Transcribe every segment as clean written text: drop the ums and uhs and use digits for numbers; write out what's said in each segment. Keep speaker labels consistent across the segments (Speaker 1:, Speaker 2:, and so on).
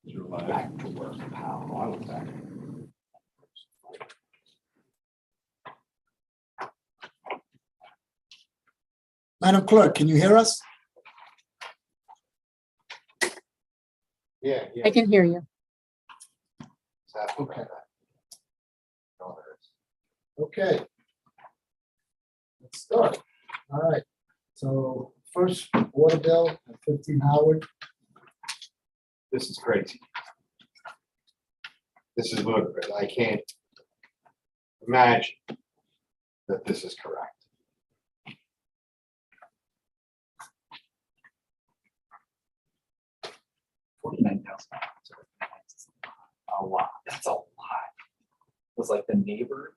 Speaker 1: Back to work, how I was back.
Speaker 2: Madam Clerk, can you hear us?
Speaker 3: Yeah, yeah.
Speaker 4: I can hear you.
Speaker 2: Okay. Okay. Let's start. All right. So first water bill at 15 Howard.
Speaker 3: This is crazy. This is ludicrous. I can't imagine that this is correct.
Speaker 1: $49,000. A lot. That's a lot. It was like the neighbor.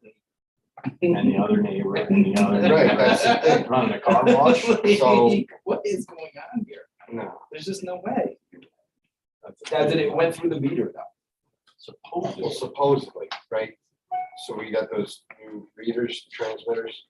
Speaker 1: And the other neighbor and the other.
Speaker 3: Right, that's the thing.
Speaker 1: Running a car wash. So,
Speaker 5: Like, what is going on here?
Speaker 3: No,
Speaker 5: There's just no way. That it went through the meter though.
Speaker 3: well, supposedly, right? So we got those new readers, transmitters.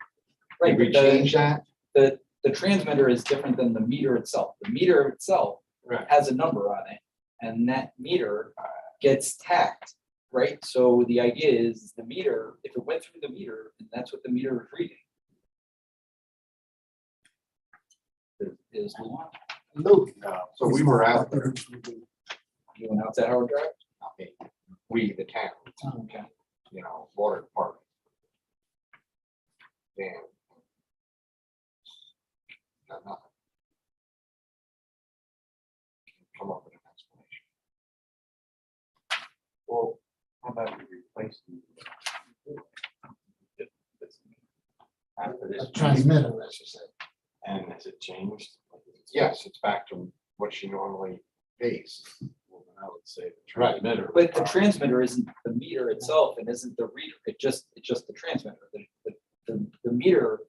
Speaker 5: Right,
Speaker 3: Did we
Speaker 5: but
Speaker 3: change that?
Speaker 5: the transmitter is different than the meter itself. The meter itself
Speaker 3: Right.
Speaker 5: has a number on it, and that meter gets tacked, right? So the idea is the meter, if it went through the meter, and that's what the meter is reading. Is Luan,
Speaker 2: Luke.
Speaker 3: So we were out there,
Speaker 5: you went out to Howard Drive?
Speaker 3: I mean, we, the town,
Speaker 5: Okay.
Speaker 3: you know, water department. And got nothing. Come up with an explanation.
Speaker 1: well, how about we replace them? After this.
Speaker 2: Transmitter, I should say.
Speaker 1: And has it changed?
Speaker 3: Yes, it's back to what she normally pays.
Speaker 1: Well, then I would say the
Speaker 3: Right.
Speaker 1: transmitter.
Speaker 5: But the transmitter isn't the meter itself and isn't the reader. It's just the transmitter. The meter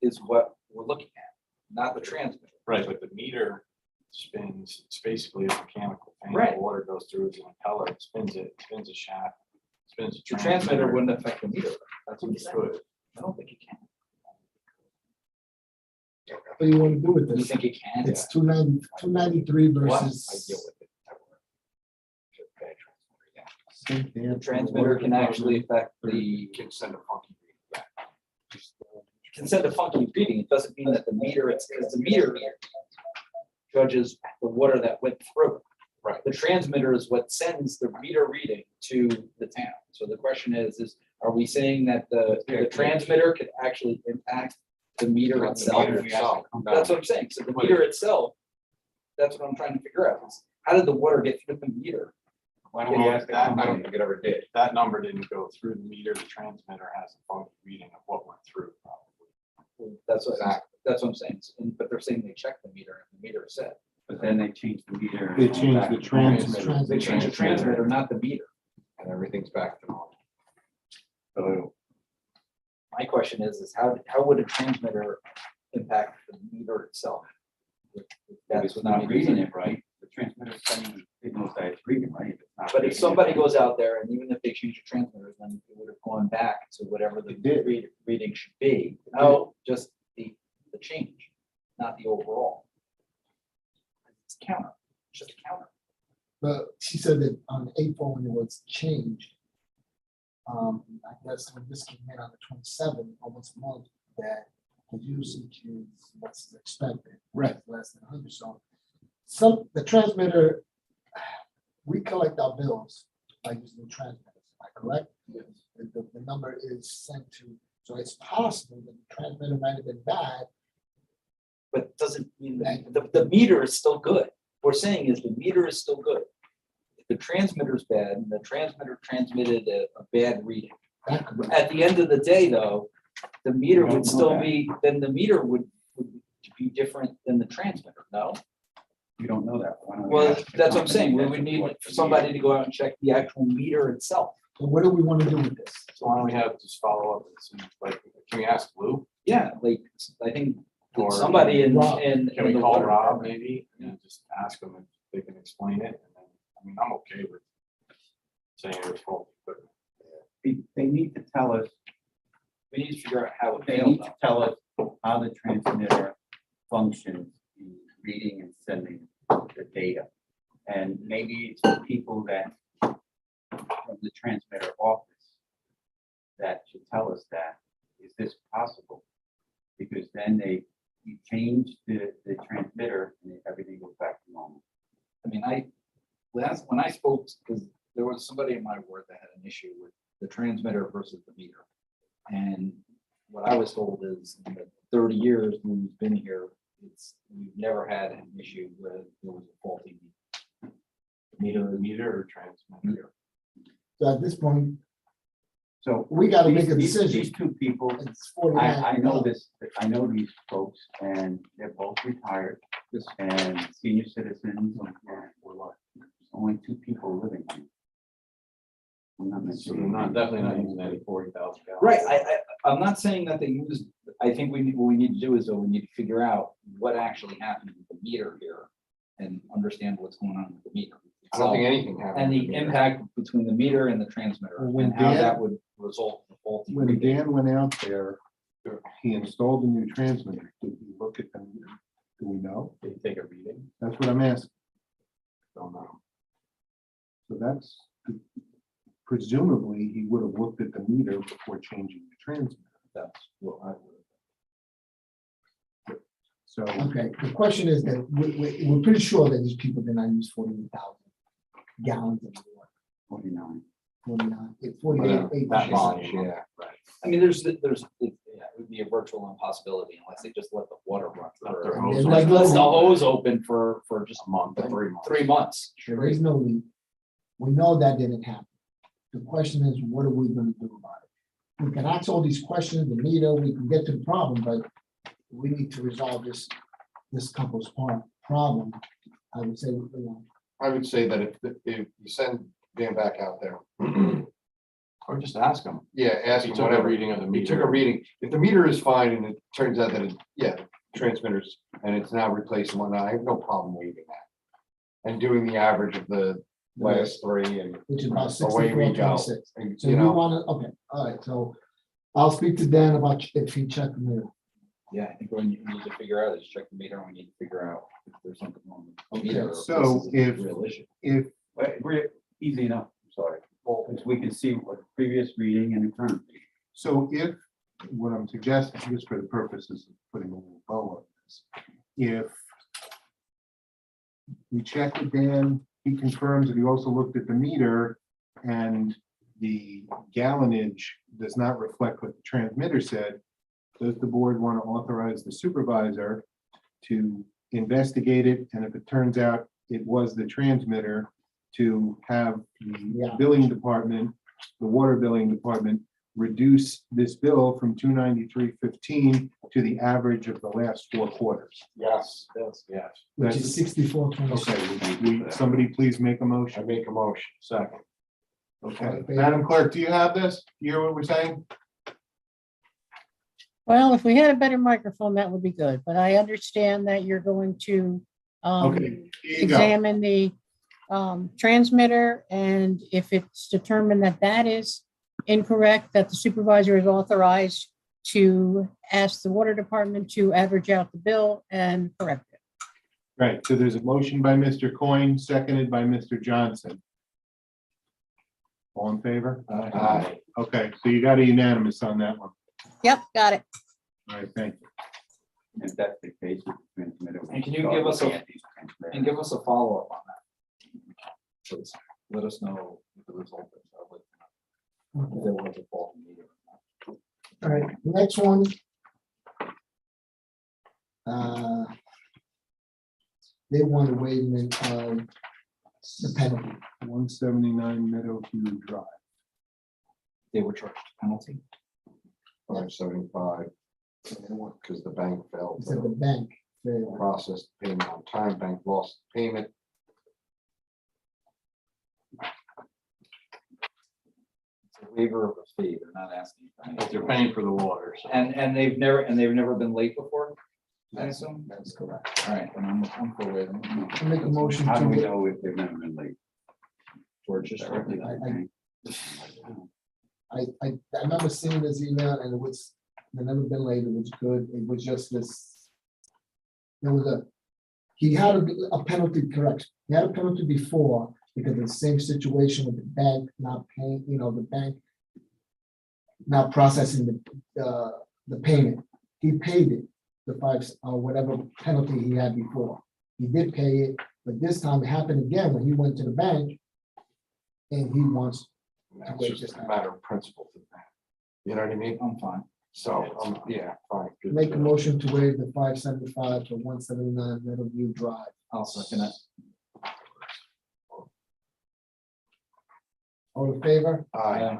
Speaker 5: is what we're looking at, not the transmitter.
Speaker 1: Right, but the meter spins, it's basically a mechanical thing.
Speaker 5: Right.
Speaker 1: The water goes through, it's an impeller, it spins a shaft, spins a
Speaker 5: The transmitter wouldn't affect the meter.
Speaker 1: That's what it's good.
Speaker 5: I don't think it can.
Speaker 2: What do you want to do with
Speaker 5: Do you
Speaker 2: this?
Speaker 5: think it can?
Speaker 2: It's 293
Speaker 5: What? I
Speaker 2: versus.
Speaker 5: deal with it.
Speaker 2: Same thing.
Speaker 5: The transmitter can actually affect the,
Speaker 3: Can send a funky reading back.
Speaker 5: can send a funky reading. It doesn't mean that the meter, it's because the meter judges the water that went through.
Speaker 3: Right.
Speaker 5: The transmitter is what sends the meter reading to the town. So the question is are we saying that the transmitter could actually impact the meter
Speaker 3: Not the
Speaker 5: itself?
Speaker 3: meter itself, no.
Speaker 5: That's what I'm saying. So the meter itself, that's what I'm trying to figure out is how did the water get through the meter?
Speaker 1: Why don't we ask that
Speaker 3: I don't
Speaker 1: number?
Speaker 3: think it ever did.
Speaker 1: That number didn't go through the meter, the transmitter has a funky reading of what went through probably.
Speaker 5: That's what,
Speaker 3: Exactly.
Speaker 5: that's what I'm saying. But they're saying they checked the meter and the meter is set.
Speaker 6: But then they changed the meter.
Speaker 7: They changed the transmitter.
Speaker 5: They changed the transmitter, not the meter.
Speaker 3: And everything's back to normal.
Speaker 1: So
Speaker 5: My question is how would a transmitter impact the meter itself?
Speaker 6: If
Speaker 5: That's
Speaker 6: it's
Speaker 5: what the
Speaker 6: not
Speaker 5: meter
Speaker 6: reading
Speaker 5: is.
Speaker 6: it right, the transmitter's sending, it knows that it's reading, right? If it's not
Speaker 5: But if
Speaker 6: reading it,
Speaker 5: somebody goes out there and even if they change the transmitter, then it would have gone back to whatever the
Speaker 7: It did.
Speaker 5: reading should be. No, just the change, not the overall. It's counter, it's just a counter.
Speaker 2: But she said that on April when it was changed, I guess when this came in on the 27th, almost a month, that the usage is what's expected. Right. Less than 100, so the transmitter, we collect our bills by using the transmitters, am I correct? Yes. The number is sent to, so it's possible that the transmitter might have been bad.
Speaker 5: But it doesn't mean the meter is still good. What we're saying is the meter is still good. If the transmitter's bad and the transmitter transmitted a bad reading.
Speaker 2: That could be-
Speaker 5: At the end of the day, though, the meter
Speaker 6: We don't
Speaker 5: would
Speaker 6: know
Speaker 5: still
Speaker 6: that.
Speaker 5: be, then the meter would be different than the transmitter, no?
Speaker 6: We don't know that. Why don't we
Speaker 5: Well,
Speaker 6: ask the
Speaker 5: that's what I'm
Speaker 6: company
Speaker 5: saying. We
Speaker 6: that
Speaker 5: would need
Speaker 6: what the
Speaker 5: somebody
Speaker 6: meter-
Speaker 5: to go out and check the actual meter itself.
Speaker 2: So what do we want to do with this?
Speaker 1: so why don't we have just follow up and see, like, can we ask Lou?
Speaker 5: Yeah, like, I think
Speaker 1: Or
Speaker 5: somebody in,
Speaker 2: Rob.
Speaker 5: in.
Speaker 1: Can we
Speaker 5: in the
Speaker 1: call
Speaker 5: water
Speaker 1: Rob
Speaker 5: department.
Speaker 1: maybe and just ask them if they can explain it? And then, I mean, I'm okay with saying it was faulty, but
Speaker 6: They need to tell us,
Speaker 5: We need to figure out how it
Speaker 6: they
Speaker 5: failed
Speaker 6: need
Speaker 5: though.
Speaker 6: to tell us how the transmitter functions in reading and sending the data. And maybe it's the people that, from the transmitter office, that should tell us that, is this possible? Because then you change the transmitter and everything goes back to normal.
Speaker 5: I mean, when I spoke, because there was somebody in my ward that had an issue with the transmitter versus the meter. And what I was told is in the 30 years we've been here, we've never had an issue where there was a faulty
Speaker 1: Meter or transmitter?
Speaker 2: So at this point,
Speaker 6: So.
Speaker 2: we gotta make a
Speaker 6: these-
Speaker 2: decision.
Speaker 6: These two people,
Speaker 2: It's 49.
Speaker 6: I know this, I know these folks, and they're both retired, and senior citizens, and we're like, there's only two people living here. I'm not
Speaker 1: So they're
Speaker 6: mentioning.
Speaker 1: not, definitely not using any 40,000 gallons.
Speaker 5: Right, I'm not saying that they use, I think what we need to do is though, we need to figure out what actually happened with the meter here and understand what's going on with the meter.
Speaker 3: I don't think
Speaker 5: itself,
Speaker 3: anything happened.
Speaker 5: And
Speaker 3: with
Speaker 5: the
Speaker 3: meter.
Speaker 5: impact between the meter and the transmitter
Speaker 7: Well, when
Speaker 5: and how
Speaker 7: Dan-
Speaker 5: that would result in a faulty.
Speaker 7: When
Speaker 5: reading.
Speaker 7: Dan went out there, he installed a new transmitter. Did he look at them? Do we know?
Speaker 1: They take a reading,
Speaker 7: That's what I'm asking.
Speaker 1: don't know.
Speaker 7: So that's presumably he would have looked at the meter before changing the transmitter.
Speaker 5: That's what I would.
Speaker 7: So
Speaker 2: Okay, the question is that we're pretty sure that these people did not use 48,000 gallons of water.
Speaker 6: 49.
Speaker 2: 49,
Speaker 3: Whatever,
Speaker 2: 48.
Speaker 3: That
Speaker 2: 8%.
Speaker 3: much, yeah.
Speaker 5: I mean, it would be a virtual impossibility unless they just let the water run.
Speaker 1: Let their
Speaker 5: for-
Speaker 1: hose
Speaker 2: Like,
Speaker 5: Like, let the hose open for just
Speaker 1: A month or 3 months.
Speaker 5: 3 months.
Speaker 2: There is no leak. We know that didn't happen. The question is, what are we gonna do about it? We can ask all these questions, the meter, we can get to the problem, but we need to resolve this couple's problem. I would say, you know,
Speaker 3: I would say that if you send Dan back out there,
Speaker 1: Or just ask them.
Speaker 3: yeah, ask
Speaker 1: He
Speaker 3: him
Speaker 1: took a
Speaker 3: whatever.
Speaker 1: reading of the
Speaker 3: He took a
Speaker 1: meter.
Speaker 3: reading. If the meter is fine and it turns out that, the transmitters, and it's now replaced and whatnot, I have no problem waiving that. And doing the average of the last three and,
Speaker 2: which is about
Speaker 3: Away we
Speaker 2: 64,
Speaker 3: go.
Speaker 2: 26.
Speaker 3: and,
Speaker 2: So
Speaker 3: you
Speaker 2: you
Speaker 3: know,
Speaker 2: wanna, okay, all right, so I'll speak to Dan about if he checked the meter.
Speaker 5: Yeah, I think what we need to figure out is check the meter, and we need to figure out if there's something wrong with the
Speaker 2: Okay,
Speaker 5: meter. or
Speaker 7: so
Speaker 5: this is a
Speaker 7: if-
Speaker 5: Real issue.
Speaker 7: if,
Speaker 6: Easy enough, I'm sorry. Because we can see what the previous reading and the current. reading.
Speaker 7: so if, what I'm suggesting, just for the purposes of putting a little bow on this, if we check with Dan, he confirms that he also looked at the meter and the gallonage does not reflect what the transmitter said, does the board want to authorize the supervisor to investigate it? And if it turns out it was the transmitter, to have the
Speaker 2: Yeah.
Speaker 7: billing department, the water billing department, reduce this bill from 293.15 to the average of the last 4 quarters.
Speaker 3: yes,
Speaker 1: Yes.
Speaker 2: Which is 64.26.
Speaker 7: Okay, somebody please make a
Speaker 3: I
Speaker 7: motion.
Speaker 3: make a motion.
Speaker 1: Second.
Speaker 7: Okay, Madam Clerk, do you have this? You hear what we're saying?
Speaker 4: Well, if we had a better microphone, that would be good, but I understand that you're going to
Speaker 7: Okay, here you go.
Speaker 4: examine the transmitter, and if it's determined that that is incorrect, that the supervisor is authorized to ask the water department to average out the bill and correct it.
Speaker 7: Right, so there's a motion by Mr. Coyne, seconded by Mr. Johnson. All in favor?
Speaker 3: Aye.
Speaker 7: Okay, so you got a unanimous on that one.
Speaker 4: Yep, got it.
Speaker 7: All right, thank you.
Speaker 6: And if that's the case with the transmitter. we
Speaker 5: And can you
Speaker 6: start
Speaker 5: give us
Speaker 6: looking
Speaker 5: a-
Speaker 6: at these transmitters.
Speaker 5: And give us a follow-up on that. Please, let us know what the result is. of it. If there was a faulty meter. or not.
Speaker 2: All right, next one. They want a waivement of the penalty.
Speaker 7: 179 Meadowview Drive.
Speaker 5: They were charged penalty.
Speaker 3: 575. Because the bank failed
Speaker 2: It's at the
Speaker 3: to
Speaker 2: bank. failed.
Speaker 3: process the payment on time, bank lost payment.
Speaker 5: It's a waiver of a fee. They're not asking. for anything.
Speaker 1: If you're paying for the water, so.
Speaker 5: And they've never been late before, I assume?
Speaker 2: That's correct.
Speaker 5: All right, then I'm for waiving.
Speaker 2: I make a motion
Speaker 6: How do we
Speaker 2: to,
Speaker 6: know if they've never been late?
Speaker 5: George just directly.
Speaker 2: I remember seeing this email and it was, they've never been late, it was good, it was just this. There was a he had a penalty, correct, he had a penalty before because of the same situation with the bank not paying, the bank not processing the payment. He paid it, the whatever penalty he had before. He did pay it, but this time it happened again when he went to the bank and he wants,
Speaker 3: It's just a matter of principle. to that. You know what I mean?
Speaker 5: I'm fine.
Speaker 3: So, yeah, fine. good
Speaker 2: make a
Speaker 3: to-
Speaker 2: motion to waive the 575 to 179 Meadowview Drive.
Speaker 5: I'll second it.
Speaker 2: All in favor?
Speaker 3: Aye.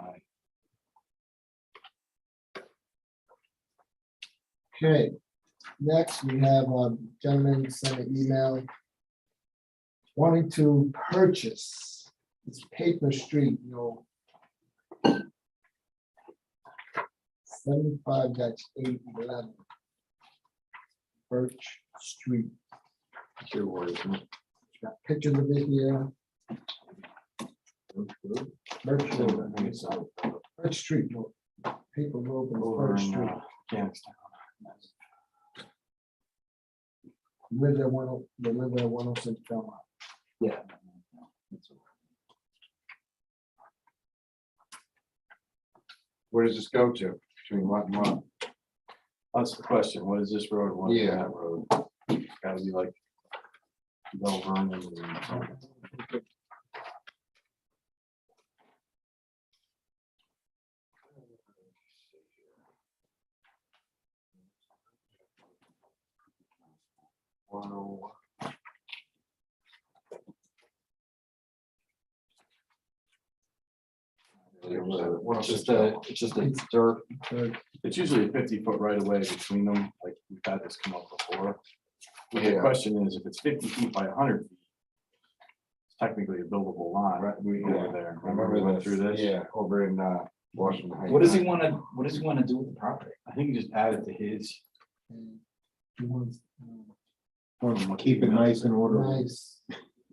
Speaker 2: Okay, next we have a gentleman sent an email wanting to purchase this paper street, 75-811 Birch Street.
Speaker 3: It's your words.
Speaker 2: Got pictures of it here. Birch Road, Birch Street, no, paper road, but it's
Speaker 3: Over
Speaker 2: Birch
Speaker 3: in
Speaker 2: Street.
Speaker 3: Afghanistan.
Speaker 2: Live at 10, they live at 106 Belmont.
Speaker 5: Yeah.
Speaker 3: Where does this go to? Between what and what?
Speaker 1: That's the question. What is this road? What is
Speaker 3: Yeah.
Speaker 1: that road? Gotta be like. Bell Vernon and.
Speaker 3: Wow.
Speaker 5: It's just a dirt.
Speaker 1: It's usually a 50-foot right of way between them, like we've had this come up before. But the
Speaker 3: Yeah.
Speaker 1: question is, if it's 50 feet by 100 feet, it's technically a buildable lot.
Speaker 3: Right, we,
Speaker 1: Over there.
Speaker 3: Remember
Speaker 1: we went through this?
Speaker 3: Yeah, over in Washington. Heights.
Speaker 5: What does he want to do with the property?
Speaker 1: I think he just added to his.
Speaker 2: And he wants,
Speaker 7: Keep it nice and orderly.
Speaker 2: nice,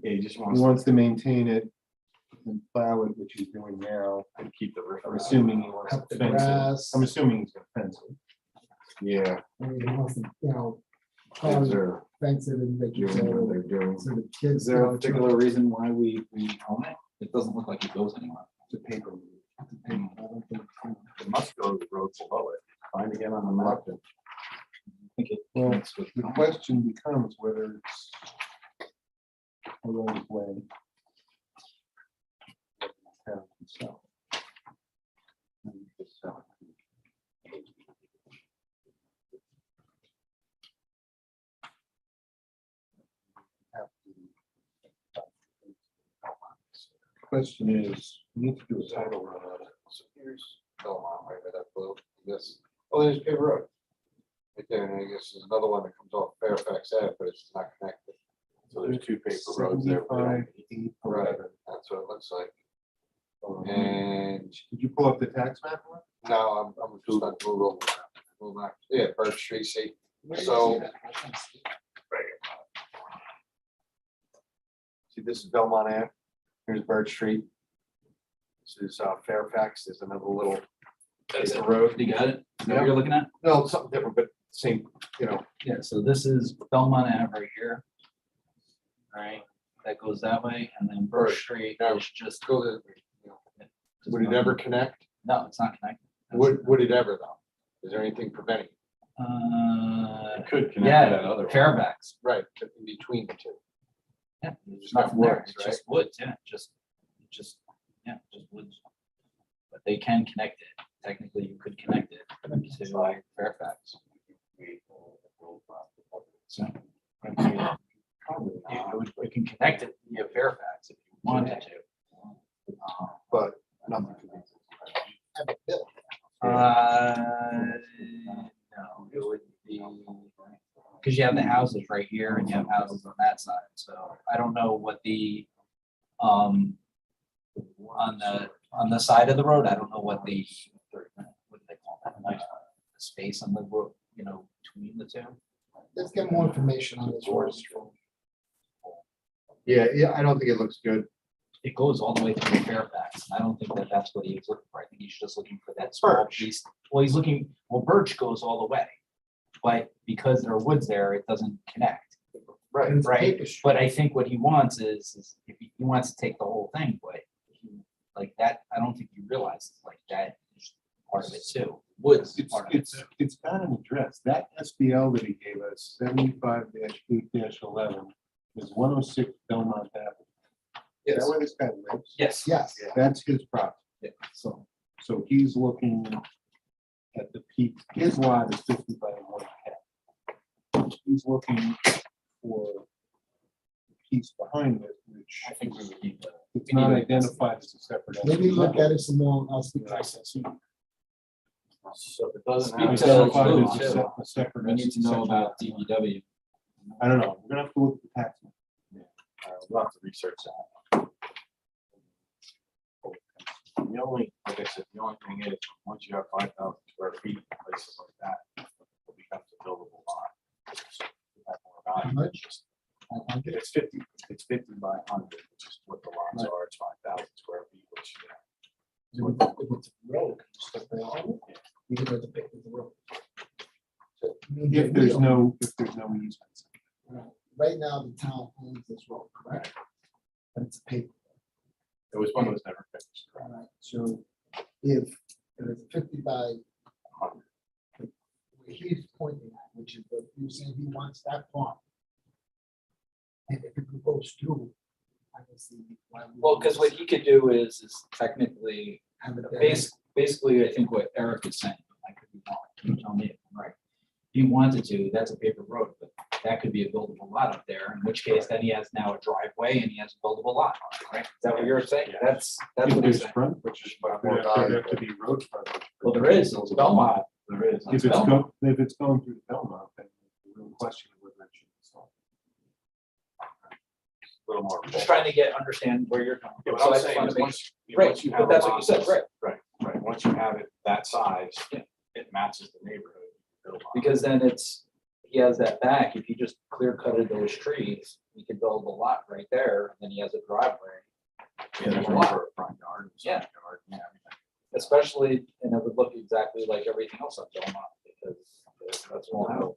Speaker 1: Yeah, he just
Speaker 7: He
Speaker 1: wants
Speaker 7: wants to maintain it and plow it, which he's doing now.
Speaker 1: to keep the river.
Speaker 7: I'm assuming he wants
Speaker 2: cut
Speaker 7: to
Speaker 2: the
Speaker 7: fence it.
Speaker 2: grass.
Speaker 7: I'm assuming he's gonna fence it.
Speaker 3: Yeah,
Speaker 2: I mean, he wants to,
Speaker 3: kids
Speaker 2: probably
Speaker 3: are
Speaker 2: fence it and make it
Speaker 3: doing what
Speaker 2: so
Speaker 3: they're doing.
Speaker 2: so the
Speaker 5: Is
Speaker 2: kids.
Speaker 5: there a particular reason why we own it? It doesn't look like it goes anywhere.
Speaker 7: It's a paper. route.
Speaker 2: I don't think-
Speaker 1: It must go to the road below it. Find again on the map.
Speaker 5: I think it.
Speaker 7: Well,
Speaker 5: it's with-
Speaker 7: The question becomes whether it's a right of way. So, question is, we need to do a title run on it.
Speaker 3: So here's Belmont, right, where that blue, this, oh, there's Paper Road. Right there, and I guess there's another one that comes off Fairfax Ave, but it's not connected.
Speaker 1: So there's two paper roads there.
Speaker 3: 75, 811. That's what it looks like. And
Speaker 7: Did you pull up the tax map? one?
Speaker 3: now I'm just on Google. Yeah, Birch Street, see, so. See, this is Belmont Ave. Here's Birch Street. This is Fairfax. There's another little.
Speaker 5: That's the road. You got it? Is that what you're looking at?
Speaker 3: No, something different, but same,
Speaker 5: Yeah, so this is Belmont Ave right here. All right, that goes that way, and then Birch Street is just.
Speaker 3: go to, would it ever connect?
Speaker 5: No, it's not connected.
Speaker 3: Would it ever though? Is there anything preventing? it?
Speaker 1: It could connect to that
Speaker 5: Yeah,
Speaker 1: other. one.
Speaker 5: Fairfax.
Speaker 3: Right, in between the two.
Speaker 5: Yeah, there's
Speaker 3: Just got
Speaker 5: nothing there.
Speaker 3: woods,
Speaker 5: It's just woods, yeah, just woods. But they can connect it. Technically, you could connect it to Fairfax. So. We can connect it via Fairfax if you wanted to.
Speaker 3: But nothing.
Speaker 5: No, it would be, because you have the houses right here and you have houses on that side, so I don't know what the, on the side of the road, I don't know what the, what do they call that, like, the space on the road, between the two.
Speaker 2: Let's get more information on this road.
Speaker 3: Yeah, I don't think it looks good.
Speaker 5: It goes all the way through Fairfax, and I don't think that that's what he's looking for, I think he's just looking for that small
Speaker 3: Birch.
Speaker 5: piece. Well, Birch goes all the way, but because there are woods there, it doesn't connect.
Speaker 1: Right,
Speaker 2: And it's a
Speaker 1: right.
Speaker 2: paper street.
Speaker 5: But I think what he wants is if he wants to take the whole thing, but like that, I don't think he realizes like that is part of it too. Woods is part of it.
Speaker 7: It's got an address. That SBL that he gave us, 75-8-11, is 106 Belmont Avenue. Is that where this guy lives?
Speaker 5: Yes.
Speaker 2: Yes,
Speaker 7: That's his property.
Speaker 2: so,
Speaker 7: So he's looking at the peak, his lot is 50 by 110. He's looking for the piece behind it, which
Speaker 5: I think we would need to.
Speaker 7: it's
Speaker 5: we need
Speaker 7: not
Speaker 5: to-
Speaker 7: identified as a separate.
Speaker 2: maybe look
Speaker 7: SBL.
Speaker 2: at it some more, and I'll speak to SSU.
Speaker 1: So if it doesn't
Speaker 5: Speak
Speaker 1: have.
Speaker 5: to
Speaker 7: Identified
Speaker 5: Lou,
Speaker 7: as a
Speaker 5: too.
Speaker 7: a separate.
Speaker 5: We need to know
Speaker 7: section.
Speaker 5: about DPW.
Speaker 7: I don't know. We're gonna have to look at the tax. map.
Speaker 1: We'll have to research that. The only, like I said, the only thing is, once you have 5,000 square feet, places like that, it becomes a buildable lot. So you have more
Speaker 2: How
Speaker 1: value.
Speaker 2: much? I get it.
Speaker 1: It's 50 by 100, which is what the lots
Speaker 2: Right.
Speaker 1: are, it's 5,000 square feet, which,
Speaker 2: If it's a road, just like they all, even though the picture of the road. So, I mean,
Speaker 7: If there's
Speaker 2: we
Speaker 7: no easements.
Speaker 2: own- Right now, the town owns this road, correct? But it's a paper.
Speaker 1: it was one that was never finished.
Speaker 2: Alright, so if it's 50 by 100, where he's pointing at, which is what you're saying, he wants that part. And if it goes through, I can see why. we
Speaker 5: Well, because what he could do is technically,
Speaker 2: have it there.
Speaker 5: basically, I think what Eric is saying, I could be wrong, you tell me if I'm right. If he wanted to, that's a paper road, but that could be a buildable lot up there, in which case then he has now a driveway and he has a buildable lot, right? Is that what you're saying? That's
Speaker 7: If
Speaker 5: what he's
Speaker 7: there's
Speaker 5: saying.
Speaker 7: front,
Speaker 1: Which is
Speaker 7: there'd
Speaker 1: more
Speaker 7: have to
Speaker 1: valuable.
Speaker 7: be road frontage.
Speaker 5: Well, there is, it's Belmont.
Speaker 1: There is.
Speaker 7: If it's if it's going through Belmont, then the real question of whether it should be sold.
Speaker 1: A little more.
Speaker 5: I'm just trying to understand where you're coming
Speaker 1: Yeah,
Speaker 5: from.
Speaker 1: what
Speaker 5: So
Speaker 1: I'm
Speaker 5: I just
Speaker 1: saying
Speaker 5: wanna
Speaker 1: is
Speaker 5: make-
Speaker 1: once,
Speaker 5: Right,
Speaker 1: once you
Speaker 5: but
Speaker 1: have. a
Speaker 5: that's what you
Speaker 1: lot
Speaker 5: said,
Speaker 1: that's-
Speaker 5: right.
Speaker 1: Right, once you have it that size,
Speaker 5: Yeah.
Speaker 1: it matches the neighborhood. you build on.
Speaker 5: Because then he has that back, if you just clear cutted those trees, he could build a lot right there, and then he has a driveway.
Speaker 1: Yeah, there's room for a front yard. and side yard, yeah, everything.
Speaker 5: Especially, and it would look exactly like everything else on Belmont, because that's all how.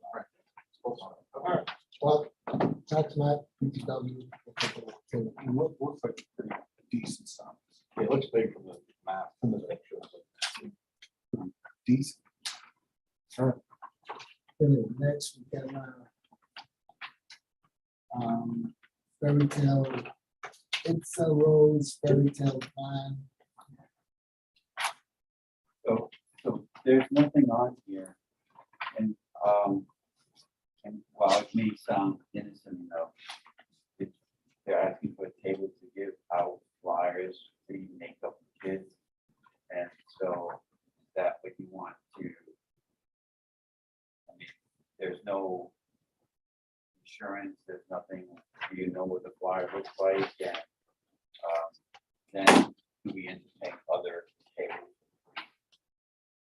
Speaker 2: Alright, well, tax map, PTW.
Speaker 7: Looks like a pretty decent size.
Speaker 1: It looks big from the map.
Speaker 7: From the picture. Decent.
Speaker 2: Anyway, next we got fairy tale, it's a rose, fairy tale plan.
Speaker 6: So there's nothing on here. And while it may sound innocent enough, they're asking for a table to give out flyers, free makeup for kids. And so that what you want to, I mean, there's no insurance, there's nothing, you know what the flyer looks like, and then do we entertain other tables?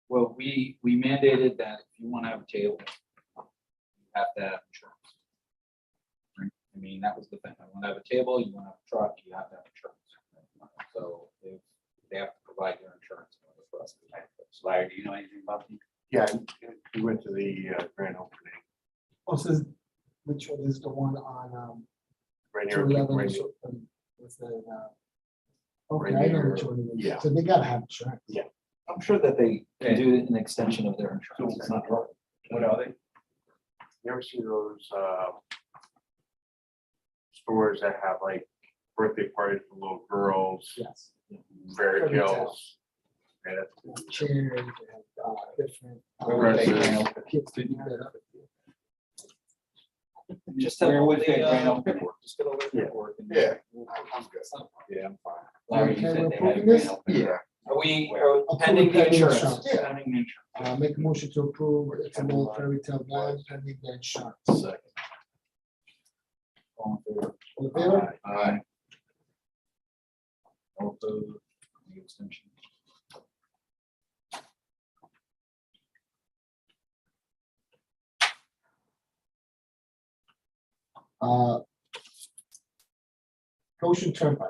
Speaker 5: Well, we mandated that if you want to have a table, you have to have insurance. Right? I mean, that was the thing. I want to have a table, you want to have a truck, you have to have insurance. So they have to provide their insurance in order for us to pay for it.
Speaker 6: Larry, do you know anything about these?
Speaker 1: Yeah, we went to the grand opening.
Speaker 2: Oh, so which one is the one on,
Speaker 1: Right
Speaker 2: 211?
Speaker 1: right
Speaker 2: What's that, okay, I know which one it is.
Speaker 1: Yeah.
Speaker 2: So they gotta have insurance.
Speaker 5: I'm sure that they can do an extension of their insurance. It's not hard.
Speaker 6: What are they?
Speaker 1: You ever see those stores that have like birthday parties for little girls,
Speaker 2: Yes.
Speaker 1: fairy
Speaker 2: Fairy tales.
Speaker 1: tales? Yeah, that's-
Speaker 2: Chairs, they have, different.
Speaker 5: Where would they
Speaker 1: Dresses.
Speaker 5: go?
Speaker 2: Kids to do that.
Speaker 5: Just tell
Speaker 6: Where
Speaker 5: them
Speaker 6: would they
Speaker 5: the,
Speaker 6: grand opening?
Speaker 5: paperwork. Just get all the
Speaker 1: Yeah.
Speaker 5: paperwork. and-
Speaker 1: Yeah. I'm good. Yeah, I'm fine.
Speaker 6: Larry, you
Speaker 2: Okay,
Speaker 6: said
Speaker 2: we're
Speaker 6: they had a
Speaker 2: approving this?
Speaker 6: grand opening.
Speaker 1: Yeah.
Speaker 5: Are we
Speaker 2: Approve
Speaker 5: pending the
Speaker 2: pending
Speaker 5: insurance?
Speaker 2: insurance.
Speaker 1: Yeah.
Speaker 5: Pending the insurance.
Speaker 2: Make a motion to approve, it's a little fairy tale plan pending the insurance.
Speaker 1: Second.
Speaker 5: All in favor?
Speaker 2: All in favor?
Speaker 1: Aye.
Speaker 5: All opposed? Any abstention?
Speaker 2: Uh, Goshen Turnpike.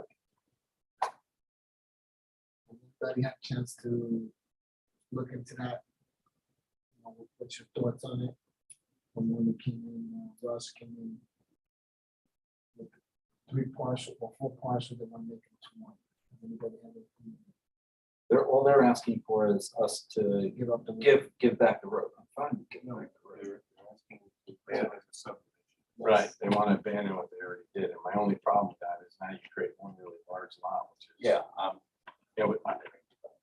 Speaker 2: Anybody have a chance to look into that? What's your thoughts on it? From when we came in, Russ came in, three parcel or four parcel, they want to make it to one. And then you gotta have it,
Speaker 5: All they're asking for is us to
Speaker 2: Give up the.
Speaker 5: give back the road. I'm fine with giving away the road.
Speaker 1: Right, they want to abandon what they already did, and my only problem with that is now you create one really large lot, which is.
Speaker 6: Yeah,
Speaker 1: Yeah,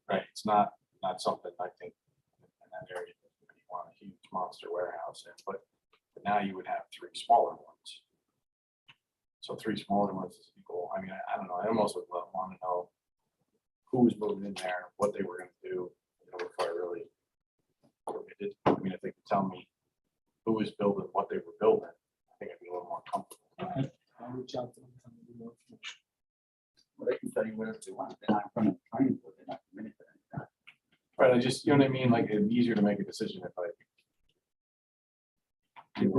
Speaker 1: right, it's not something I think in that area, that you want a huge monster warehouse in, but now you would have three smaller ones. So three smaller ones is equal, I mean, I don't know, I almost would want to know who was moving in there, what they were gonna do, you know, before I really. Committed. I mean, if they could tell me who was building, what they were building, I think I'd be a little more comfortable.
Speaker 2: I'll reach out to them. and give them more information.
Speaker 6: well, they can tell you whatever they want. They're not in front of the planning board. They're not committed to anything.
Speaker 1: Right, I just, you know what I mean, like, it'd be easier to make a decision if I.
Speaker 7: Did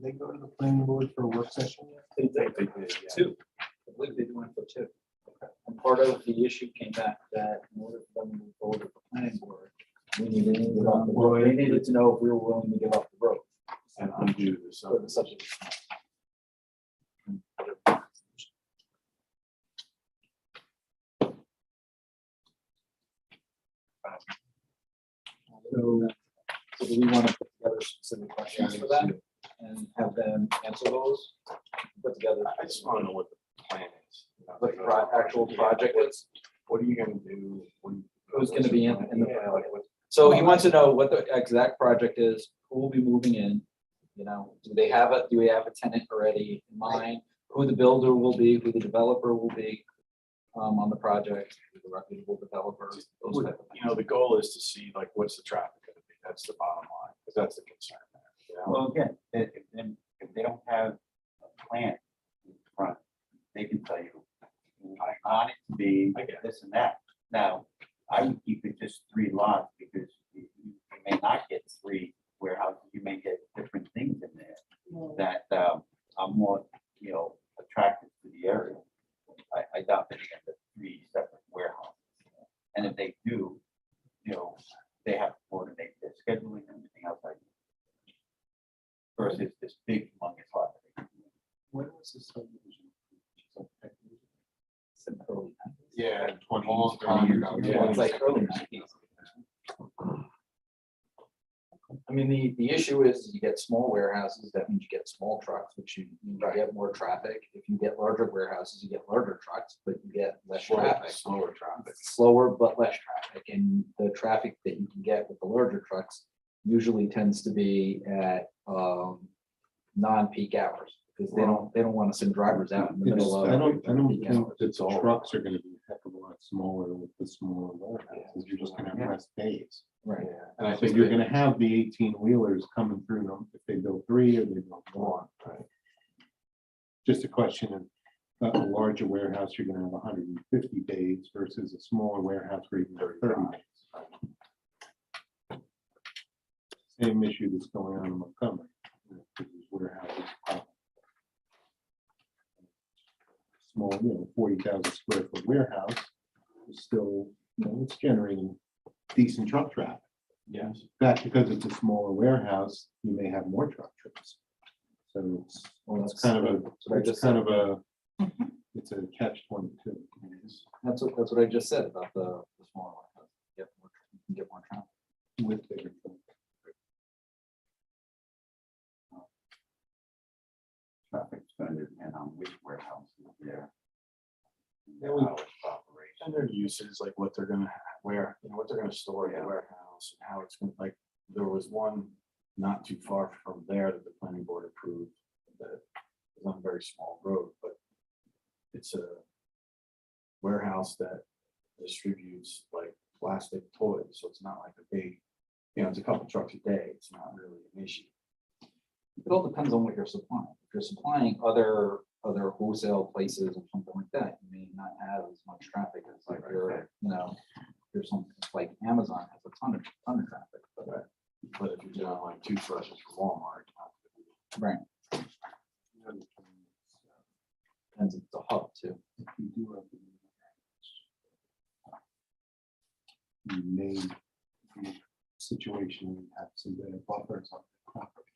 Speaker 7: they go to the planning board for a work session yet?
Speaker 1: They did, yeah.
Speaker 5: Two. I believe they went for two. And part of the issue came back that in order for them to move forward with the planning board, we needed to give up the road. They needed to know if we were willing to give up the road.
Speaker 1: And undo this.
Speaker 5: For the subject. So do we want to put together specific questions for them and have them answer those? Put together.
Speaker 1: I just want to know what the plan is. you know,
Speaker 5: What the
Speaker 1: like,
Speaker 5: actual
Speaker 1: yeah,
Speaker 5: project is?
Speaker 1: What are you gonna do?
Speaker 5: Who's gonna be in the
Speaker 1: Yeah, like, what-
Speaker 5: So he wants to know what the exact project is, who will be moving in, you know, do we have a tenant already in mind? Who the builder will be, who the developer will be, on the project, who the reputable developer, those type of
Speaker 1: You know,
Speaker 5: things.
Speaker 1: the goal is to see like, what's the traffic gonna be? That's the bottom line, because that's the concern there. you know?
Speaker 6: Well, again, if they don't have a plan in front, they can tell you, I want it to be
Speaker 1: I get it.
Speaker 6: this and that. Now, I would keep it just three lots because you may not get three warehouses, you may get different things in there that are more, you know, attractive to the area. I doubt that you get the three separate warehouses. And if they do, you know, they have to coordinate their scheduling and everything else like. Versus this big humongous lot.
Speaker 7: When was this subdivision?
Speaker 5: It's an early 90s.
Speaker 3: Yeah, 20,
Speaker 1: Long
Speaker 3: 30
Speaker 1: time
Speaker 3: years
Speaker 1: ago,
Speaker 3: ago.
Speaker 5: Yeah, it's like early 90s. I mean, the issue is you get small warehouses, that means you get small trucks, which you get more traffic. If you get larger warehouses, you get larger trucks, but you get less traffic.
Speaker 1: Slower traffic.
Speaker 5: Slower but less traffic, and the traffic that you can get with the larger trucks usually tends to be at non-peak hours, because they don't want to send drivers out in the middle of.
Speaker 7: I don't
Speaker 5: peak
Speaker 7: think
Speaker 5: hours.
Speaker 7: that the trucks are gonna be a heck of a lot smaller with the smaller warehouses. You're just gonna have less days.
Speaker 5: Right.
Speaker 1: And I
Speaker 7: So
Speaker 1: think
Speaker 7: you're gonna have the 18-wheelers coming through them if they build three or they build one.
Speaker 1: Right.
Speaker 7: Just a question of a larger warehouse, you're gonna have 150 days versus a smaller warehouse where you can have 30 days. Same issue that's going on in Montgomery. you know, because these warehouses are small, 40,000 square foot warehouse is still, it's generating decent truck traffic.
Speaker 1: Yes.
Speaker 7: That because it's a smaller warehouse, you may have more truck trips. So
Speaker 5: Well,
Speaker 7: it's kind of
Speaker 5: that's what I
Speaker 7: it's
Speaker 5: just
Speaker 7: kind
Speaker 5: said.
Speaker 7: of it's a catch-22.
Speaker 5: That's what I just said about the smaller one. You can get more traffic.
Speaker 7: With bigger trucks.
Speaker 6: Traffic's gonna depend on which warehouse is there.
Speaker 7: Yeah, we-
Speaker 6: How it's operating.
Speaker 1: And their uses, like what they're gonna, where, what they're gonna store in the warehouse, and how it's gonna, like, there was one not too far from there that the planning board approved. That is on a very small road, but it's a warehouse that distributes like plastic toys, so it's not like a big, it's a couple trucks a day, it's not really an issue.
Speaker 5: It all depends on what you're supplying. If you're supplying other wholesale places or something like that, you may not have as much traffic as like there's something like Amazon has a ton of traffic, but
Speaker 1: But if you're doing like toothbrushes for Walmart.
Speaker 5: right, depends if it's a hub too.
Speaker 7: If you do have the- you may be in a situation where you have some better buffers on the property,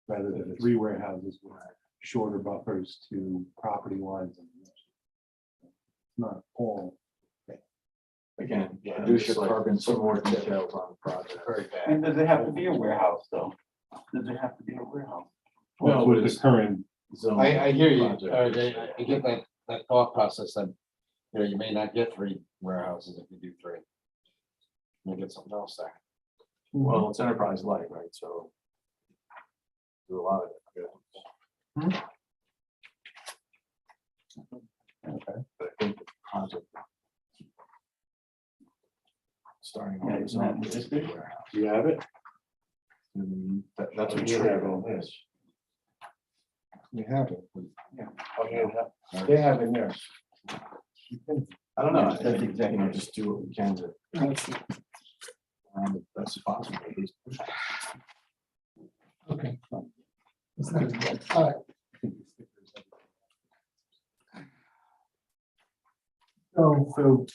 Speaker 7: rather than three warehouses where shorter buffers to property lines. Not all.
Speaker 1: Again, yeah,
Speaker 5: Reduce
Speaker 1: just
Speaker 5: your
Speaker 1: like
Speaker 5: carbon
Speaker 1: some more
Speaker 5: footprint.
Speaker 1: details on the project.
Speaker 3: Very
Speaker 6: And
Speaker 3: bad.
Speaker 6: does it have to be a warehouse though? Does it have to be a warehouse?
Speaker 7: Well, with the current,
Speaker 1: Zone
Speaker 3: I hear you,
Speaker 1: project.
Speaker 3: I get that thought process that, you know, you may not get 3 warehouses if you do 3. You may get something else there.
Speaker 1: Well, it's enterprise light, right, so. Do a lot of it.
Speaker 7: okay,
Speaker 1: But I think the project. Starting
Speaker 6: Yeah,
Speaker 1: on
Speaker 6: isn't that
Speaker 1: this
Speaker 6: just big?
Speaker 1: warehouse.
Speaker 7: do you have it?
Speaker 1: That's what
Speaker 7: You
Speaker 1: triggered
Speaker 7: have
Speaker 1: all
Speaker 7: it.
Speaker 1: this.
Speaker 7: You have it.
Speaker 1: Oh,
Speaker 7: They have it there.
Speaker 1: I don't know, I
Speaker 6: That's
Speaker 1: think,
Speaker 6: exactly
Speaker 1: you know,
Speaker 6: right.
Speaker 1: just do what we can to. That's possible, at least.
Speaker 2: Okay. fine. It's not good. All right.
Speaker 7: So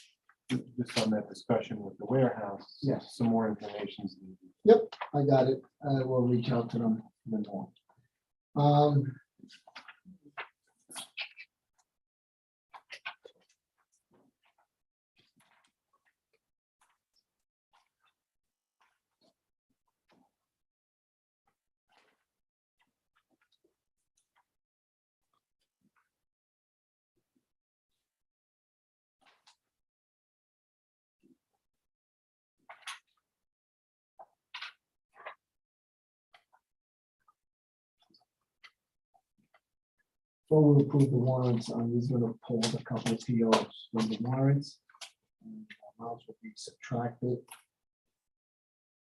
Speaker 7: just on that discussion with the warehouse.
Speaker 2: Yes.
Speaker 7: Some more information. is needed.
Speaker 2: Yep, I got it. I will reach out to them. Then more. Before we approve the warrants, I'm just gonna pull a couple of POs from the warrants. And amounts will be subtracted.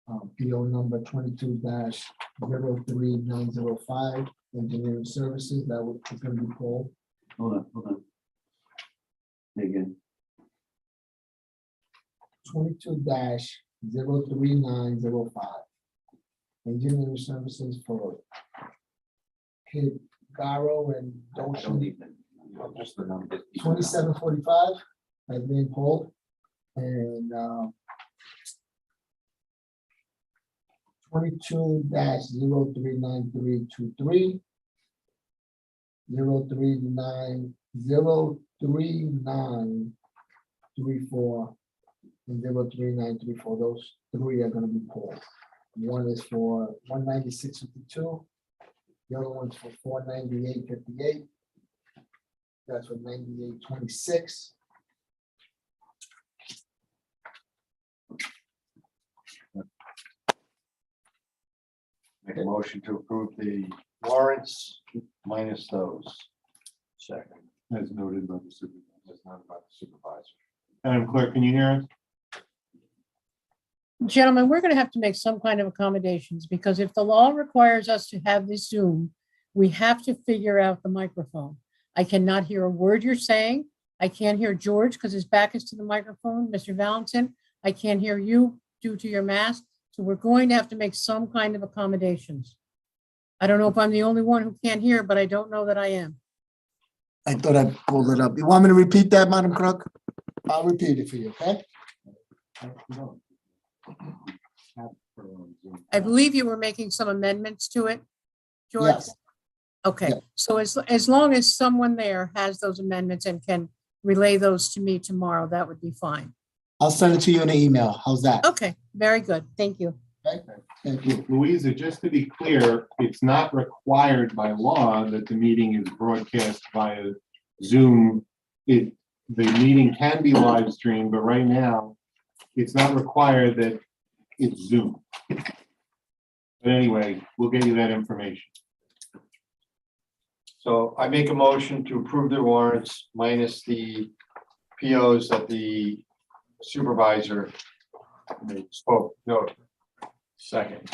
Speaker 2: PO number 22-03905, engineering services, that is gonna be pulled.
Speaker 6: Hold on. Again,
Speaker 2: 22-03905. Engineering services for Cape Garo and
Speaker 6: I don't
Speaker 2: Doshin,
Speaker 6: need them. Just the number.
Speaker 2: 2745 has been pulled. And 22-039323, 03934, and 03934. Those 3 are gonna be pulled. One is for 196.52. The other one's for 498.58. That's for 98.26.
Speaker 3: Make a motion to approve the warrants minus those.
Speaker 1: Second.
Speaker 7: As noted by the supervisor.
Speaker 3: That's not about the supervisor.
Speaker 7: Madam Clerk, can you hear us?
Speaker 4: Gentlemen, we're going to have to make some kind of accommodations because if the law requires us to have this Zoom, we have to figure out the microphone. I cannot hear a word you're saying. I can't hear George because his back is to the microphone. Mr. Valentin, I can't hear you due to your mask. So we're going to have to make some kind of accommodations. I don't know if I'm the only one who can't hear, but I don't know that I am.
Speaker 2: I thought I pulled it up. You want me to repeat that, Madam Clerk? I'll repeat it for you, okay?
Speaker 4: I believe you were making some amendments to it, George?
Speaker 2: Yes.
Speaker 4: Okay,
Speaker 2: Yeah.
Speaker 4: so as long as someone there has those amendments and can relay those to me tomorrow, that would be fine.
Speaker 2: I'll send it to you in an email. How's that?
Speaker 4: Okay, very good. Thank you.
Speaker 2: Thank you.
Speaker 7: Louisa, just to be clear, it's not required by law that the meeting is broadcast via Zoom. The meeting can be live streamed, but right now, it's not required that it's Zoom. But anyway, we'll get you that information.
Speaker 3: So I make a motion to approve the warrants minus the POs that the supervisor spoke. No,
Speaker 1: Second.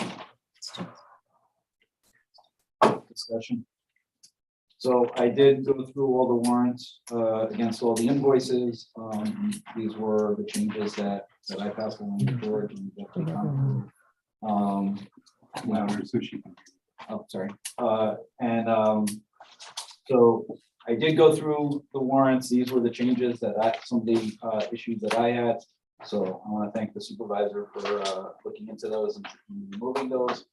Speaker 5: Discussion. So I did go through all the warrants against all the invoices. These were the changes that I passed along to George and Deputy Constable.
Speaker 7: Louder so she can.
Speaker 5: Oh, sorry. So I did go through the warrants. These were the changes that some of the issues that I had. So I want to thank the supervisor for looking into those and removing those.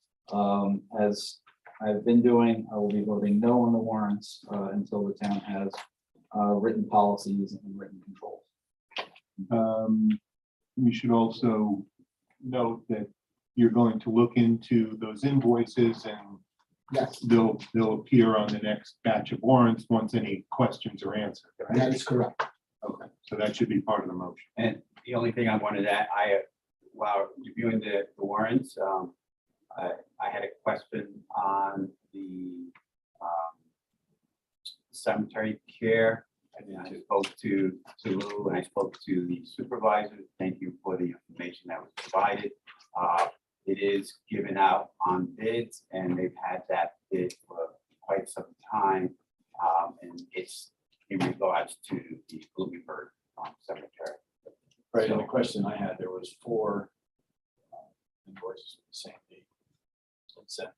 Speaker 5: As I've been doing, I will be voting no on the warrants until the town has written policies and written controls.
Speaker 7: We should also note that you're going to look into those invoices and
Speaker 2: Yes,
Speaker 7: they'll appear on the next batch of warrants once any questions are answered. right?
Speaker 2: that is correct.
Speaker 7: Okay, so that should be part of the motion.
Speaker 6: And the only thing I wanted to, while reviewing the warrants, I had a question on the cemetery care. And I spoke to Lou and I spoke to the supervisor. Thank you for the information that was provided. It is given out on bids and they've had that bid for quite some time. And it's in regards to the Bloomingburg cemetery.
Speaker 1: Right, and the question I had, there was 4 invoices with the same date.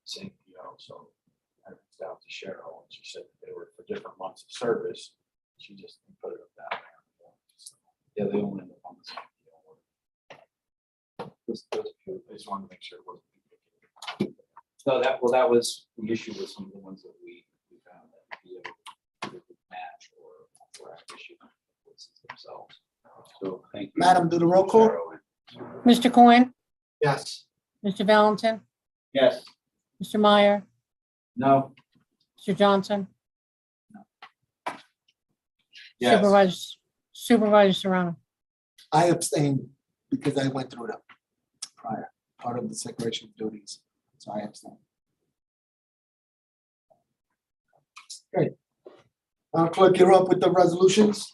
Speaker 1: Same PO, so I reached out to Cheryl and she said that they were for different months of service. She just put it up that way.
Speaker 5: Yeah, they only end up on the same deal.
Speaker 1: I just wanted to make sure it wasn't.
Speaker 5: No, that was the issue with some of the ones that we found that be able to match or issue themselves. So thank you.
Speaker 2: Madam, do the roll call?
Speaker 5: Cheryl.
Speaker 4: Mr. Coyne,
Speaker 2: Yes.
Speaker 4: Mr. Valentin,
Speaker 5: Yes.
Speaker 4: Mr. Meyer,
Speaker 5: No.
Speaker 4: Mr. Johnson.
Speaker 1: Yes.
Speaker 4: Supervisor Serrano.
Speaker 2: I abstained because I went through them prior, part of the separation of duties, so I abstained. Great. Clerk, you're up with the resolutions.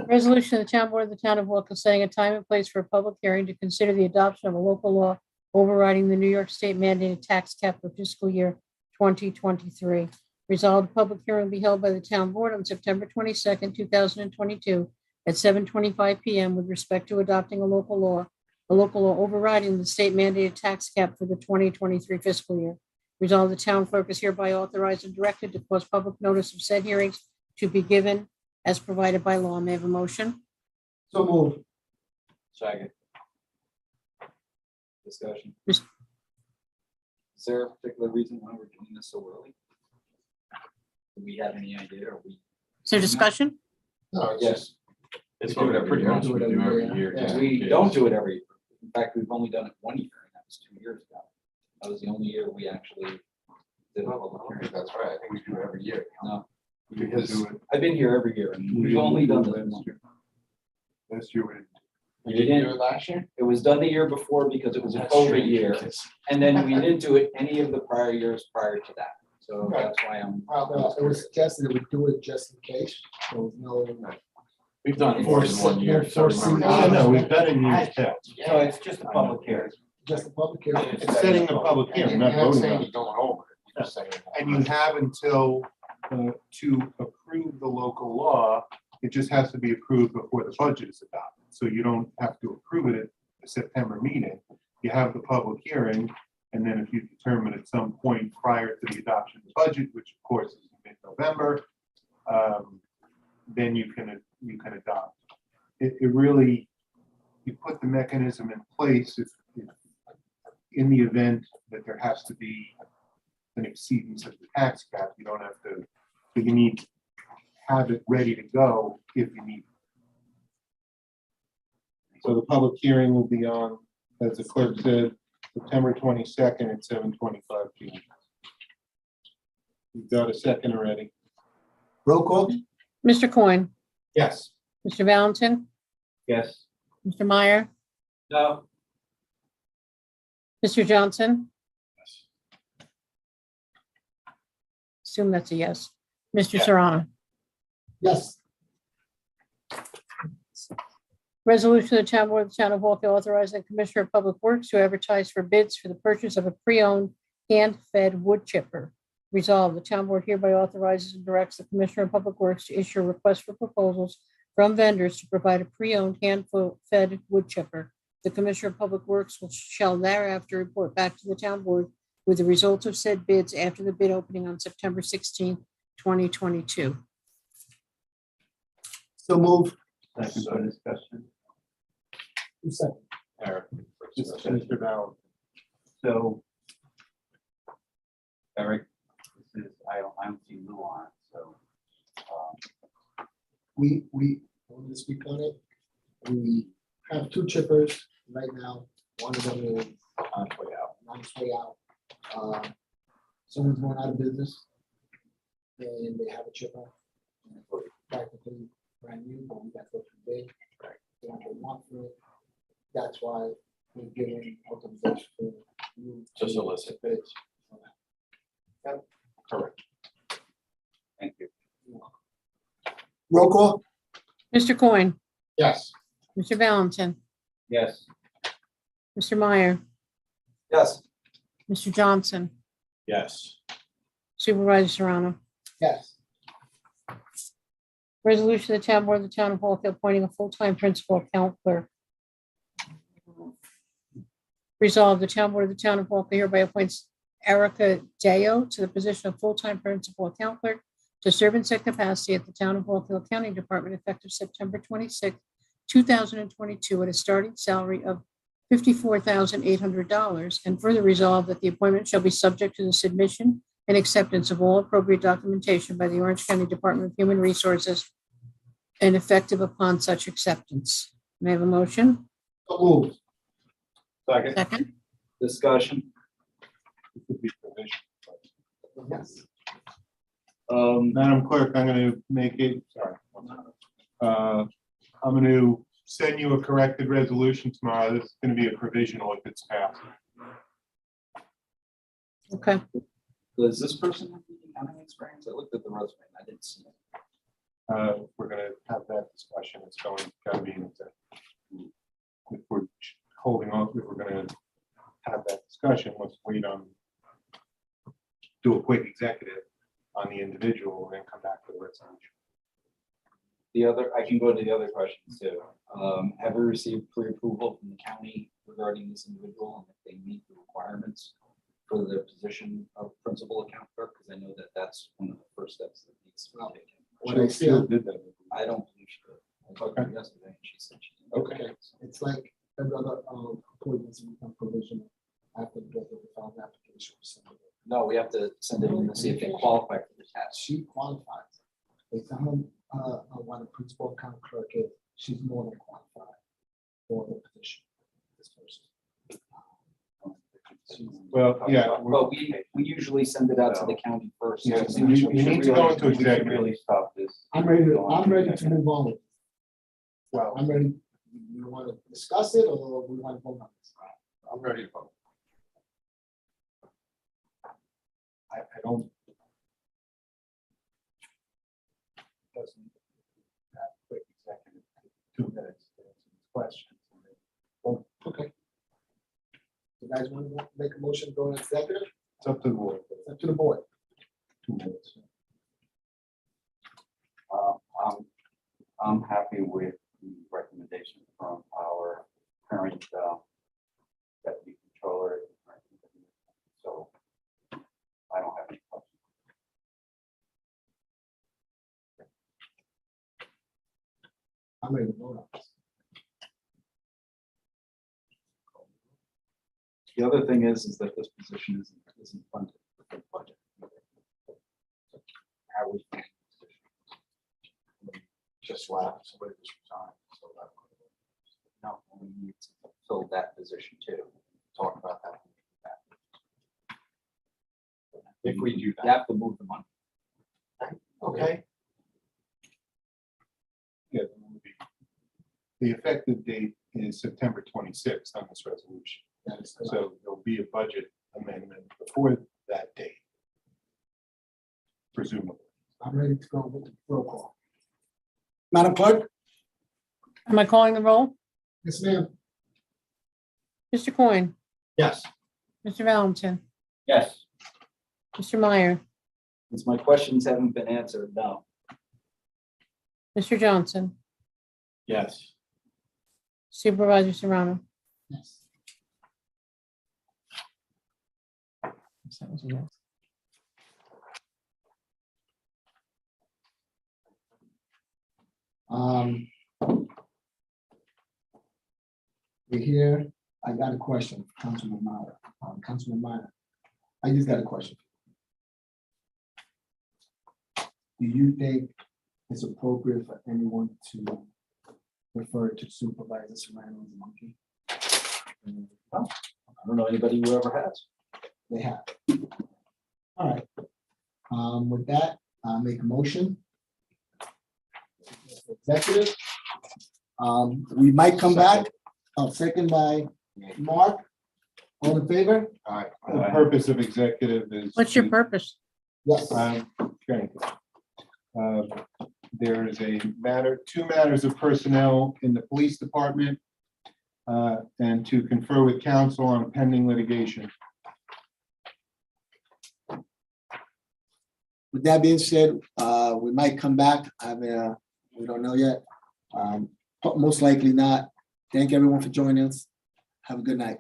Speaker 4: Resolution of the Town Board of the Town of Wilkes setting a time and place for a public hearing to consider the adoption of a local law overriding the New York State mandated tax cap for fiscal year 2023. Resolved, public hearing will be held by the Town Board on September 22nd, 2022 at 7:25 PM with respect to adopting a local law overriding the state mandated tax cap for the 2023 fiscal year. Resolved, the town clerk is hereby authorized and directed to cause public notice of said hearings to be given as provided by law. May I have a motion?
Speaker 2: So move.
Speaker 1: Second.
Speaker 5: Discussion.
Speaker 4: Mis-
Speaker 5: Is there a particular reason why we're doing this so early? Do we have any idea? Are we?
Speaker 4: Is there discussion?
Speaker 2: No, it's
Speaker 5: Yes.
Speaker 2: just,
Speaker 1: It's
Speaker 3: We do it every
Speaker 1: pretty
Speaker 3: year.
Speaker 1: much we do every year.
Speaker 2: Yeah.
Speaker 1: just in
Speaker 5: We
Speaker 1: case.
Speaker 5: don't do it every year. In fact, we've only done it one year, and that was 2 years ago. That was the only year we actually did a public hearing.
Speaker 3: That's right, I think we do it every year.
Speaker 5: No,
Speaker 3: Because
Speaker 5: I've been here every year, and we've only done this one.
Speaker 7: Last year, we
Speaker 5: We didn't,
Speaker 3: last year?
Speaker 5: it was done the year before because it was a
Speaker 1: That's
Speaker 5: COVID
Speaker 1: strange,
Speaker 5: year,
Speaker 1: because
Speaker 5: and then we didn't do it any of the prior years prior to that. So
Speaker 3: Right.
Speaker 5: that's why I'm.
Speaker 2: it was suggested that we do it just in case. There was no.
Speaker 1: We've done it more than one year. so I remember-
Speaker 2: Yeah,
Speaker 7: no, we've done it in years past.
Speaker 6: So it's just a public hearing.
Speaker 2: Just a public hearing.
Speaker 7: It's setting the public hearing, not voting on it.
Speaker 3: You're going over it. You're just saying.
Speaker 7: And you have until, to approve the local law, it just has to be approved before the budget is adopted. So you don't have to approve it at the September meeting. You have the public hearing, and then if you determine at some point prior to the adoption of the budget, which of course is mid-November, then you can adopt. It really, you put the mechanism in place if in the event that there has to be an exceedance of the tax cap, you don't have to, so you need to have it ready to go if you need. So the public hearing will be on, as the clerk said, September 22nd at 7:25 PM. You've got a second already.
Speaker 2: Roll call?
Speaker 4: Mr. Coyne,
Speaker 7: Yes.
Speaker 4: Mr. Valentin,
Speaker 6: Yes.
Speaker 4: Mr. Meyer,
Speaker 5: No.
Speaker 4: Mr. Johnson. Assume that's a yes. Mr.
Speaker 1: Yeah.
Speaker 4: Serrano.
Speaker 2: Yes.
Speaker 4: Resolution of the Town Board of the Town of Walk authorizing the Commissioner of Public Works to advertise for bids for the purchase of a pre-owned hand-fed wood chipper. Resolved, the Town Board hereby authorizes and directs the Commissioner of Public Works to issue a request for proposals from vendors to provide a pre-owned hand-fed wood chipper. The Commissioner of Public Works shall thereafter report back to the Town Board with the results of said bids after the bid opening on September 16th, 2022.
Speaker 2: So move.
Speaker 6: Second for discussion.
Speaker 2: Second.
Speaker 1: Eric.
Speaker 7: Mr. Ballard.
Speaker 6: So, Eric, this is, I don't see Lou on, it, so.
Speaker 2: We, want to speak on it. We have two chippers right now. One of them is
Speaker 1: On its way out.
Speaker 2: on its way out. Someone's going out of business. And they have a chipper. and it's Practically brand new, but we got to go through bid. They don't get one for it. That's why we're giving authorization for you.
Speaker 1: To solicit bids. Correct.
Speaker 6: Thank you.
Speaker 2: Roll call?
Speaker 4: Mr. Coyne,
Speaker 2: Yes.
Speaker 4: Mr. Valentin,
Speaker 6: Yes.
Speaker 4: Mr. Meyer,
Speaker 5: Yes.
Speaker 4: Mr. Johnson,
Speaker 1: Yes.
Speaker 4: Supervisor Serrano.
Speaker 2: Yes.
Speaker 4: Resolution of the Town Board of the Town of Hall appointing a full-time principal account clerk. Resolved, the Town Board of the Town of Hall hereby appoints Erica Deo to the position of full-time principal account clerk to serve in said capacity at the Town of Hall Accounting Department effective September 26, 2022, at a starting salary of $54,800. And further resolved that the appointment shall be subject to the submission and acceptance of all appropriate documentation by the Orange County Department of Human Resources and effective upon such acceptance. May I have a motion?
Speaker 2: So moved.
Speaker 1: Second.
Speaker 4: Second?
Speaker 5: Discussion.
Speaker 7: It could be provision.
Speaker 2: Yes.
Speaker 7: Madam Clerk, I'm gonna make it, sorry. I'm gonna send you a corrected resolution tomorrow. This is gonna be a provisional if it's passed.
Speaker 4: Okay.
Speaker 5: Does this person have any accounting experience? I looked at the resume and I didn't see it.
Speaker 7: We're gonna have that discussion. It's gotta be in executive. If we're holding on, if we're gonna have that discussion, let's wait on, do a quick executive on the individual and then come back to the resolution.
Speaker 5: The other, I can go to the other questions too. Have we received pre-approval from the county regarding this individual and if they meet the requirements for the position of principal account clerk? Because I know that that's one of the first steps that needs to be taken.
Speaker 2: What I see,
Speaker 7: Jill did that.
Speaker 5: I don't believe she did. I talked to her yesterday and she said she did.
Speaker 2: Okay. It's like every other appointments become provisional after the get the filed application. was submitted.
Speaker 5: No, we have to send it in to see if they qualify for the test.
Speaker 2: She qualifies. Based on what a principal account clerk is, she's more than qualified for the position. This person.
Speaker 7: Well, yeah,
Speaker 5: Well, we usually send it out to the county first.
Speaker 7: Yeah,
Speaker 5: So
Speaker 7: you need to go into
Speaker 6: We should
Speaker 7: executive.
Speaker 6: really stop this.
Speaker 2: I'm ready to move on. Well, I'm ready. You want to discuss it or we want to vote on this?
Speaker 7: I'm ready to vote. I don't. Doesn't that quick executive, 2 minutes to answer these questions. and then vote.
Speaker 2: Okay. You guys want to make a motion, go to executive?
Speaker 7: It's up to the board.
Speaker 2: It's up to the board.
Speaker 7: 2 minutes.
Speaker 6: I'm happy with the recommendation from our current deputy controller. So I don't have any questions.
Speaker 2: I'm ready to vote on this.
Speaker 5: The other thing is that this position isn't funded with the budget. How we fund the position.
Speaker 1: Just left, somebody just resigned, so that.
Speaker 5: No, we need to fill that position too.
Speaker 1: Talk about that. If we do
Speaker 5: You
Speaker 1: that.
Speaker 5: have to move the money.
Speaker 1: Okay.
Speaker 7: Yeah, the effective date is September 26th on this resolution.
Speaker 2: That is correct.
Speaker 7: So there'll be a budget amendment before that date. Presumably.
Speaker 2: I'm ready to go with the roll call. Madam Clerk?
Speaker 4: Am I calling the roll?
Speaker 2: Yes, ma'am.
Speaker 4: Mr. Coyne,
Speaker 1: Yes.
Speaker 4: Mr. Valentin,
Speaker 6: Yes.
Speaker 4: Mr. Meyer,
Speaker 5: Since my questions haven't been answered, no.
Speaker 4: Mr. Johnson,
Speaker 1: Yes.
Speaker 4: Supervisor Serrano.
Speaker 2: Yes. We're here. I got a question, Councilman Mara. Councilman Minor, I just got a question. Do you think it's appropriate for anyone to refer to Supervisor Serrano as a monkey?
Speaker 5: I don't know anybody who ever has.
Speaker 2: They have. All right. With that, I'll make a motion. Executive. We might come back. Second by Mark. All in favor?
Speaker 7: All right, the purpose of executive is.
Speaker 4: What's your purpose?
Speaker 2: Yes.
Speaker 7: Okay. There is two matters of personnel in the police department. And to confer with counsel on pending litigation.
Speaker 2: With that being said, we might come back. I mean, we don't know yet. Most likely not. Thank everyone for joining us. Have a good night.